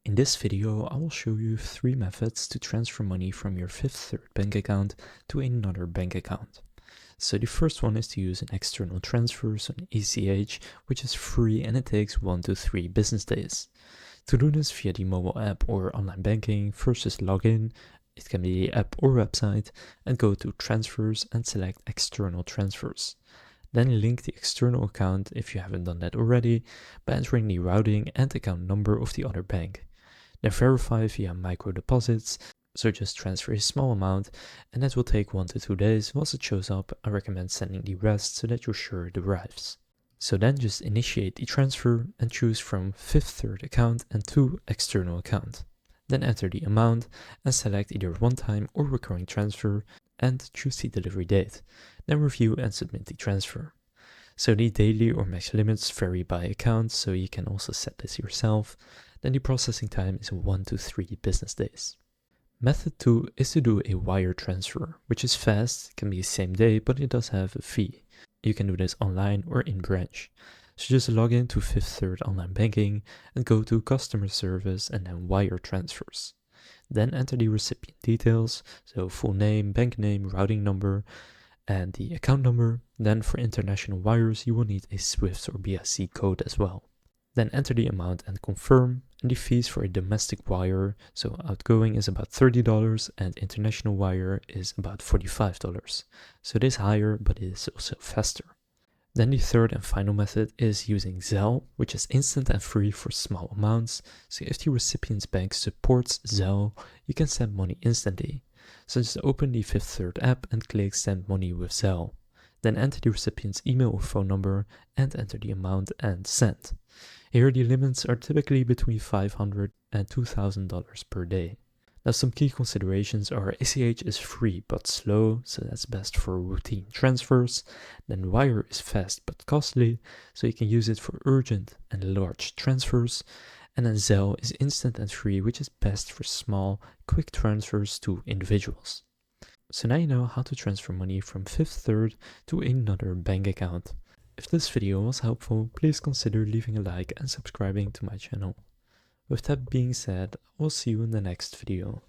In this video, I will show you 3 methods to transfer money from your Fifth Third bank account to another bank account. So the first one is to use an external transfer, so an ACH, which is free and it takes 1 to 3 business days. To do this via the mobile app or online banking, first just log in, it can be the app or website, and go to transfers and select external transfers. Then link the external account, if you haven't done that already, by entering the routing and account number of the other bank. Then verify via micro deposits, so just transfer a small amount, and that will take 1 to 2 days. Once it shows up, I recommend sending the rest so that you're sure it arrives. So then just initiate the transfer and choose from Fifth Third account and to external account. Then enter the amount and select either one-time or recurring transfer and choose the delivery date. Then review and submit the transfer. So the daily or max limits vary by account, so you can also set this yourself. Then the processing time is 1 to 3 business days. Method 2 is to do a wire transfer, which is fast, can be same day, but it does have a fee. You can do this online or in branch. So just log in to Fifth Third online banking and go to customer service and then wire transfers. Then enter the recipient details, so full name, bank name, routing number, and the account number. Then for international wires, you will need a SWIFT or BSC code as well. Then enter the amount and confirm, and the fees for a domestic wire, so outgoing is about $30 and international wire is about $45. So it is higher, but it is also faster. Then the third and final method is using Zelle, which is instant and free for small amounts. So if the recipient's bank supports Zelle, you can send money instantly. So just open the Fifth Third app and click Send Money with Zelle. Then enter the recipient's email or phone number and enter the amount and send. Here the limits are typically between $500 and $2,000 per day. Now some key considerations are ACH is free but slow, so that's best for routine transfers. Then wire is fast but costly, so you can use it for urgent and large transfers. And then Zelle is instant and free, which is best for small, quick transfers to individuals. So now you know how to transfer money from Fifth Third to another bank account. If this video was helpful, please consider leaving a like and subscribing to my channel. With that being said, I will see you in the next video.